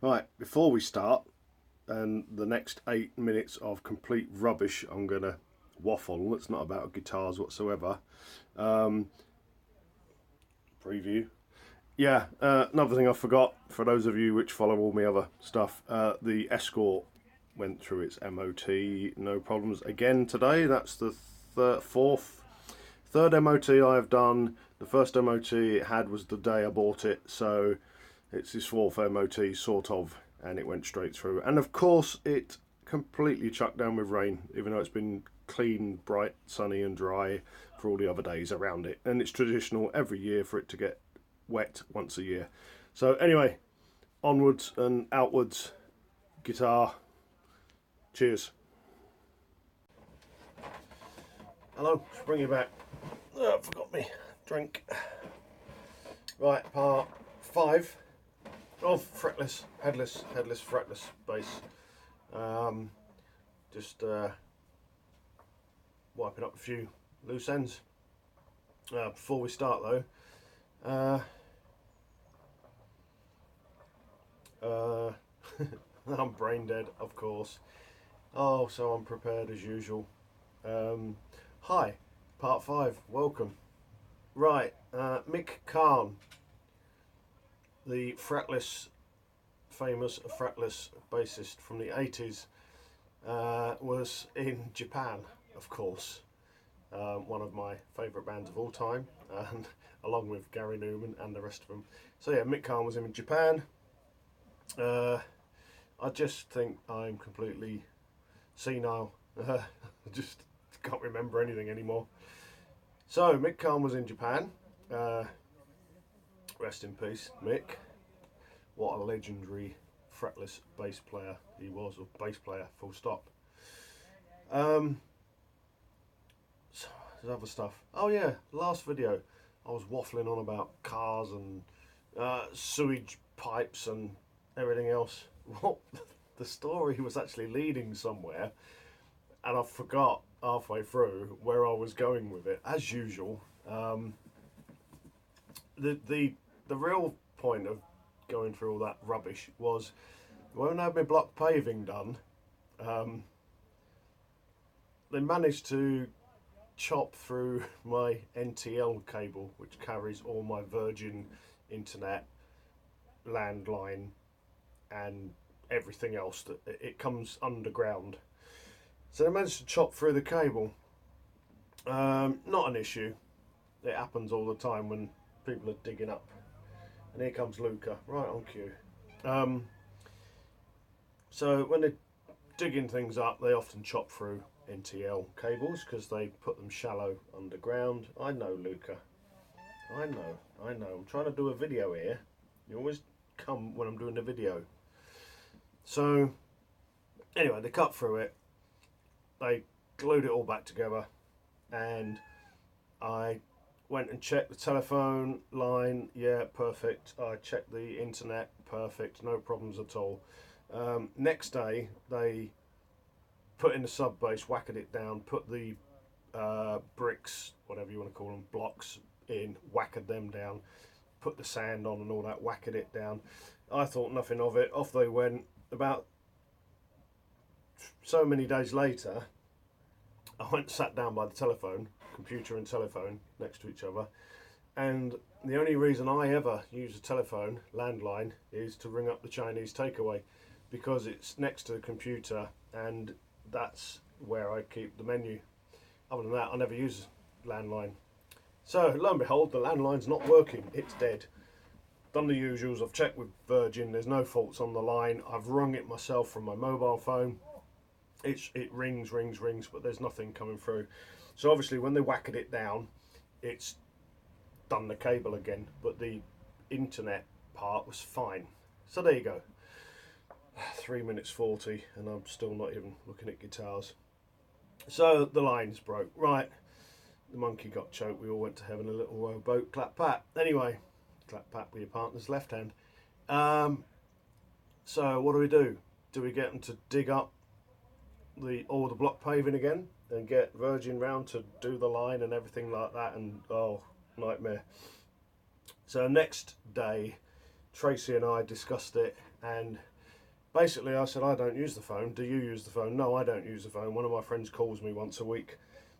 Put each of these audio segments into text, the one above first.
Right, before we start, and the next 8 minutes of complete rubbish, I'm going to waffle. It's not about guitars whatsoever. Um, Preview. Yeah, another thing I forgot, for those of you which follow all my other stuff, the Escort went through its MOT, no problems again today. That's the third MOT I've done. The first MOT it had was the day I bought it, so it's his fourth MOT, sort of, and it went straight through. And of course, it completely chucked down with rain, even though it's been clean, bright, sunny, and dry for all the other days around it. And it's traditional every year for it to get wet once a year. So, anyway, onwards and outwards, guitar. Cheers. Hello, bring you back. Oh, I forgot me drink. Right, part 5. Fretless, headless, fretless bass. Just wiping up a few loose ends. Before we start though, I'm brain dead, of course. Oh, so unprepared as usual. Hi, part 5, welcome. Right, Mick Karn, the famous fretless bassist from the 80s, was in Japan, of course. One of my favourite bands of all time, and along with Gary Newman and the rest of them. So yeah, Mick Karn was in Japan. I just think I'm completely senile. I just can't remember anything anymore. So Mick Karn was in Japan. Rest in peace, Mick. What a legendary fretless bass player he was, or bass player, full stop. So there's other stuff. Oh yeah, last video I was waffling on about cars and sewage pipes and everything else. Well, the story was actually leading somewhere, and I forgot halfway through where I was going with it, as usual. The real point of going through all that rubbish was when I had my block paving done. They managed to chop through my NTL cable, which carries all my Virgin internet, landline, and everything else. That it comes underground. So they managed to chop through the cable. Not an issue. It happens all the time when people are digging up. And here comes Luca, right on cue. So when they're digging things up, they often chop through NTL cables because they put them shallow underground. I know, Luca. I know. I'm trying to do a video here. You always come when I'm doing a video. So, anyway, they cut through it. They glued it all back together, and I went and checked the telephone line. Yeah, perfect. I checked the internet. Perfect. No problems at all. Next day, they put in the sub bass, whacked it down, put the bricks, whatever you want to call them, blocks in, whacked them down, put the sand on and all that, whacked it down. I thought nothing of it. Off they went. About so many days later, I went and sat down by the telephone, computer and telephone next to each other, and the only reason I ever use a telephone, landline, is to ring up the Chinese takeaway, because it's next to the computer and that's where I keep the menu. Other than that, I never use landline. So lo and behold, the landline's not working. It's dead. Done the usuals. I've checked with Virgin. There's no faults on the line. I've rung it myself from my mobile phone. It rings, but there's nothing coming through. So obviously, when they whacked it down, it's done the cable again. But the internet part was fine. So there you go. 3 minutes 40, and I'm still not even looking at guitars. So the lines broke. Right, the monkey got choked. We all went to heaven, a little rowboat. Clap pat. Anyway, clap pat with your partner's left hand. So what do? Do we get them to dig up all the block paving again and get Virgin round to do the line and everything like that? And oh, nightmare. So next day, Tracy and I discussed it, and basically I said, I don't use the phone. Do you use the phone? No, I don't use the phone. One of my friends calls me once a week,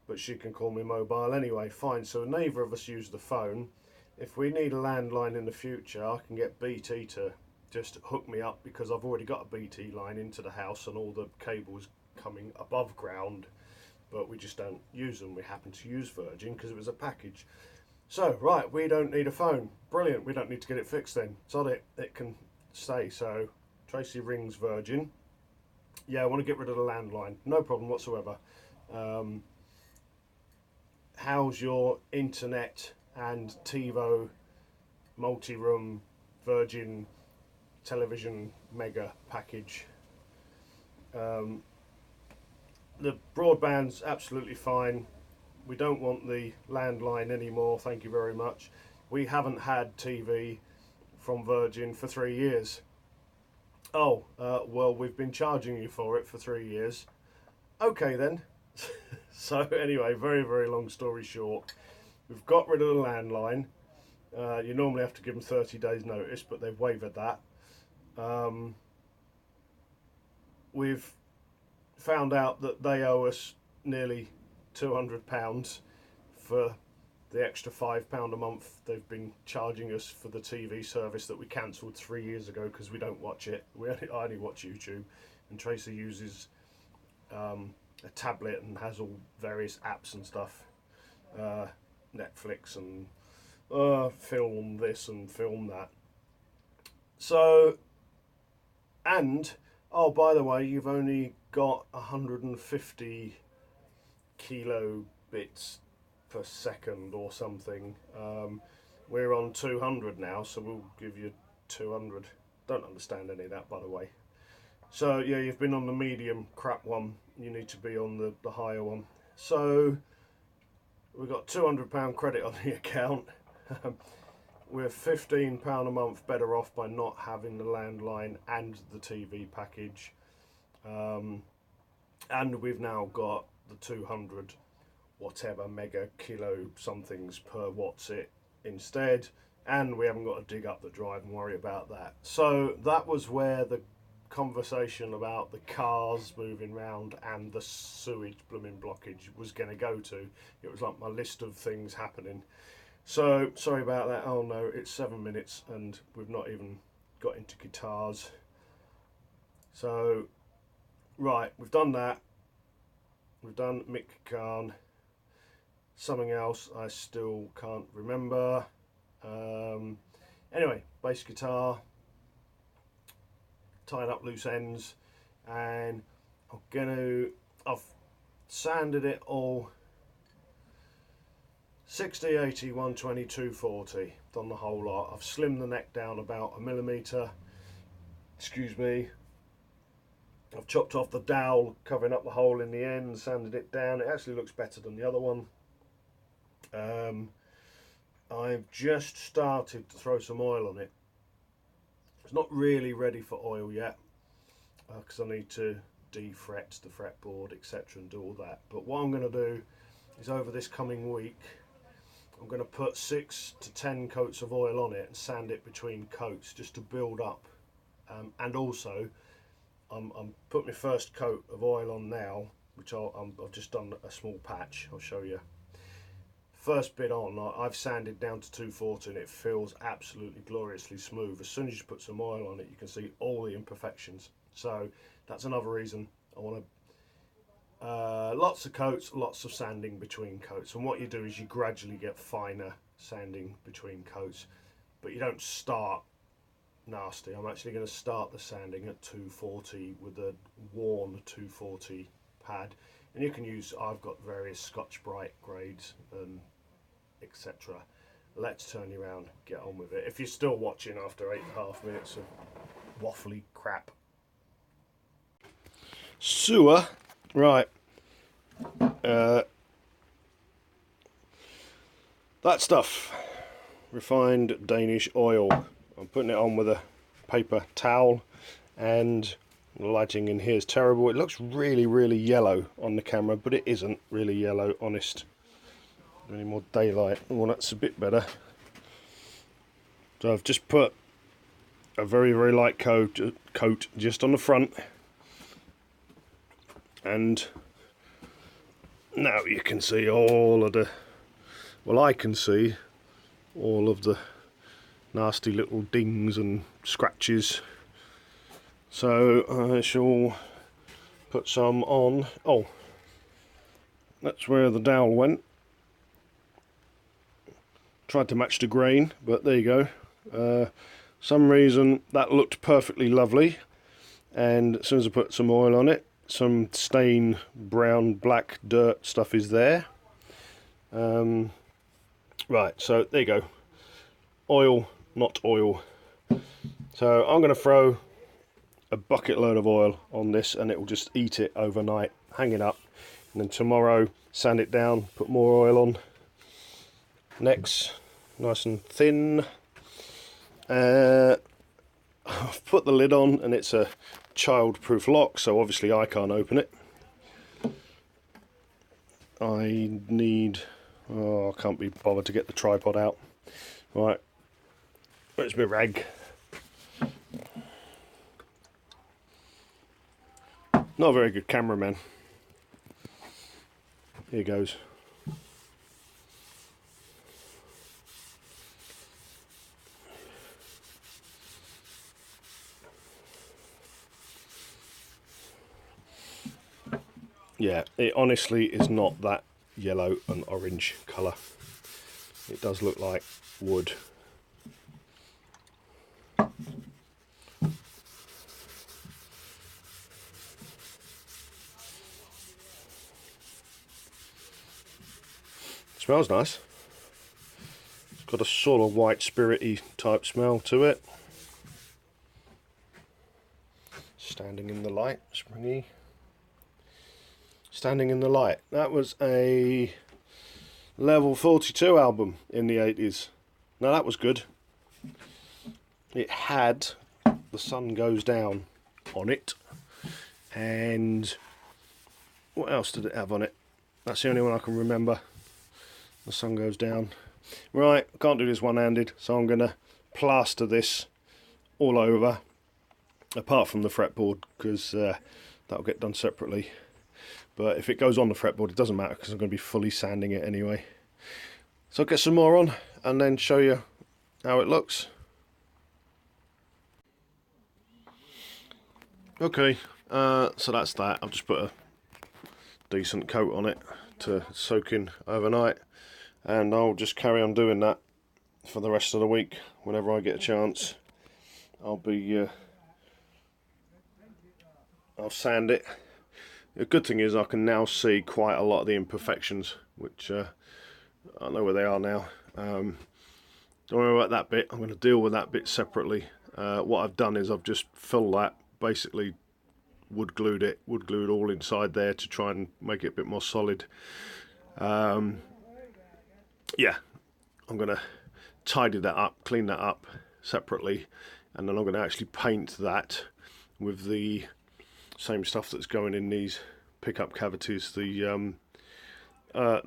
but she can call me mobile anyway. Fine. So neither of us use the phone. If we need a landline in the future, I can get BT to just hook me up, because I've already got a BT line into the house and all the cables coming above ground, but we just don't use them. We happen to use Virgin because it was a package. So, right, we don't need a phone. Brilliant, we don't need to get it fixed then. Sod it, it can stay. So, Tracy rings Virgin. Yeah, I want to get rid of the landline. No problem whatsoever. How's your internet and TiVo multi-room Virgin television mega package? The broadband's absolutely fine. We don't want the landline anymore, thank you very much. We haven't had TV from Virgin for 3 years. Oh, well, we've been charging you for it for 3 years. Okay then. So anyway, very, very long story short, we've got rid of the landline. You normally have to give them 30 days notice, but they've waived that. We've found out that they owe us nearly £200 for the extra £5 a month they've been charging us for the TV service that we cancelled 3 years ago because we don't watch it. I only watch YouTube, and Tracy uses a tablet and has all various apps and stuff, Netflix and film this and film that. So, and oh, by the way, you've only got 150 kilobits per second or something. We're on 200 now, so we'll give you 200. Don't understand any of that, by the way. So yeah, you've been on the medium crap one. You need to be on the higher one. So we've got £200 credit on the account. We're £15 a month better off by not having the landline and the TV package. And we've now got the 200 whatever mega kilo somethings per what's it instead, and we haven't got to dig up the drive and worry about that. So that was where the conversation about the cars moving round and the sewage blooming blockage was going to go to. It was like my list of things happening. So sorry about that. Oh no, it's 7 minutes and we've not even got into guitars. So right, we've done that. We've done Mick Khan. Something else I still can't remember. Anyway, bass guitar, tied up loose ends, and I've sanded it all 60, 80, 120, 240, done the whole lot. I've slimmed the neck down about 1 millimetre, excuse me. I've chopped off the dowel covering up the hole in the end, sanded it down. It actually looks better than the other one. I've just started to throw some oil on it. It's not really ready for oil yet because I need to defret the fretboard, etc., and do all that. But what I'm going to do is over this coming week, I'm going to put 6 to 10 coats of oil on it and sand it between coats just to build up. And also, I'm putting my first coat of oil on now, which I've just done a small patch. I'll show you. First bit on, I've sanded down to 240 and it feels absolutely gloriously smooth. As soon as you put some oil on it, you can see all the imperfections. So that's another reason I want to, lots of coats, lots of sanding between coats. And what you do is you gradually get finer sanding between coats, but you don't start nasty. I'm actually going to start the sanding at 240 with a worn 240 pad. And you can use, I've got various Scotch-Brite grades and etc. Let's turn you around, get on with it. If you're still watching after 8.5 minutes of waffly crap. Sewer, right. That stuff, refined Danish oil. I'm putting it on with a paper towel, and the lighting in here is terrible. It looks really, really yellow on the camera, but it isn't really yellow, honest. Any more daylight? Well, that's a bit better. So I've just put a very, very light coat just on the front, and now you can see all of the, well, I can see all of the nasty little dings and scratches. So I shall put some on. Oh, that's where the dowel went. Tried to match the grain, but there you go. Some reason that looked perfectly lovely, and as soon as I put some oil on it, some stain, brown, black dirt stuff is there. Right, so there you go. Oil, not oil. So I'm going to throw a bucket load of oil on this, and it will just eat it overnight, hang it up, and then tomorrow sand it down, put more oil on. Next, nice and thin. I've put the lid on, and it's a child-proof lock, so obviously I can't open it. I need, oh, I can't be bothered to get the tripod out. Right, where's my rag? Not a very good cameraman. Here goes. Yeah, it honestly is not that yellow and orange colour. It does look like wood. Smells nice. It's got a sort of white spirity type smell to it. Standing in the light, springy. Standing in the Light. That was a Level 42 album in the 80s. Now that was good. It had The Sun Goes Down on it. And what else did it have on it? That's the only one I can remember. The Sun Goes Down. Right, I can't do this one-handed, so I'm going to plaster this all over, apart from the fretboard, because that'll get done separately. But if it goes on the fretboard, it doesn't matter, because I'm going to be fully sanding it anyway. So I'll get some more on and then show you how it looks. Okay, so that's that. I've just put a decent coat on it to soak in overnight, and I'll just carry on doing that for the rest of the week. Whenever I get a chance, I'll sand it. The good thing is I can now see quite a lot of the imperfections, which I know where they are now. Don't worry about that bit. I'm going to deal with that bit separately. What I've done is I've just filled that, basically wood glued all inside there to try and make it a bit more solid. Yeah, I'm going to tidy that up, clean that up separately, and then I'm going to actually paint that with the same stuff that's going in these pickup cavities, the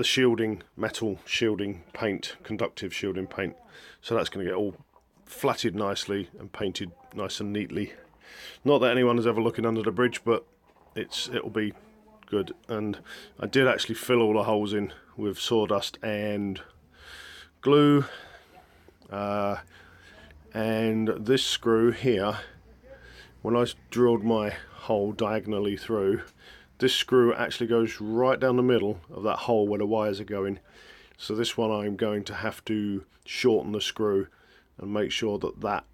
shielding, metal shielding paint, conductive shielding paint. So that's going to get all flatted nicely and painted nice and neatly. Not that anyone is ever looking under the bridge, but it'll be good. And I did actually fill all the holes in with sawdust and glue. And this screw here, when I drilled my hole diagonally through, this screw actually goes right down the middle of that hole where the wires are going. So this one I'm going to have to shorten the screw and make sure that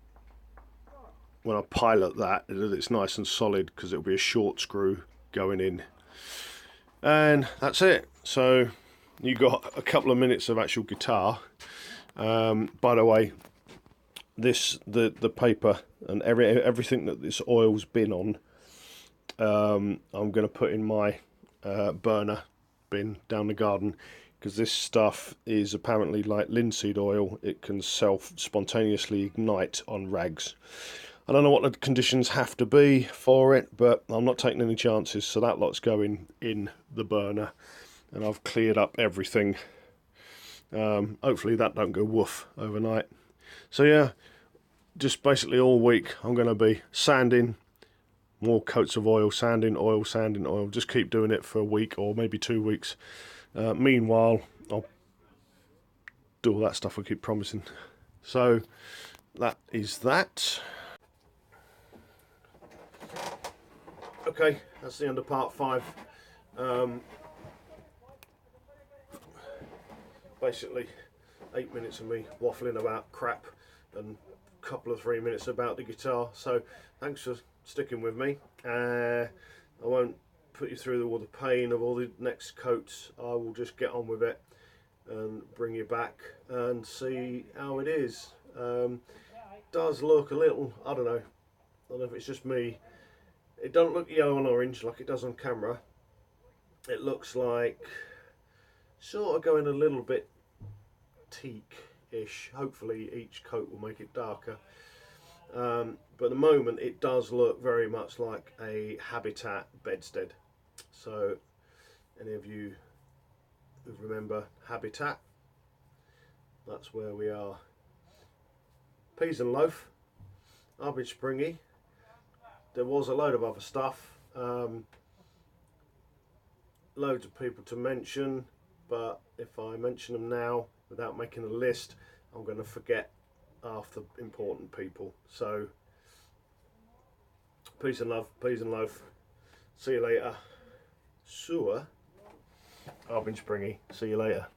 when I pilot that it's nice and solid, because it'll be a short screw going in. And that's it. So you got a couple of minutes of actual guitar. By the way, the paper and everything that this oil's been on, I'm going to put in my burner bin down the garden, because this stuff is apparently like linseed oil. It can spontaneously ignite on rags. I don't know what the conditions have to be for it, but I'm not taking any chances, so that lot's going in the burner, and I've cleared up everything. Hopefully that don't go woof overnight. So yeah, just basically all week I'm going to be sanding more coats of oil, sanding oil, sanding oil. Just keep doing it for a week or maybe 2 weeks. Meanwhile, I'll do all that stuff I keep promising. So that is that. Okay, that's the end of part 5. Basically 8 minutes of me waffling about crap and a couple of 3 minutes about the guitar. So thanks for sticking with me. I won't put you through all the pain of all the next coats. I will just get on with it and bring you back and see how it is. Does look a little, I don't know if it's just me, it don't look yellow and orange like it does on camera. It looks like sort of going a little bit teak-ish. Hopefully each coat will make it darker, but at the moment it does look very much like a Habitat bedstead. So any of you who remember Habitat, that's where we are. Peas and loaf, Arbage Springy. There was a load of other stuff, loads of people to mention, but if I mention them now without making a list, I'm going to forget half the important people. So peace and love, peas and loaf. See you later. Sewer, Arbage Springy. See you later.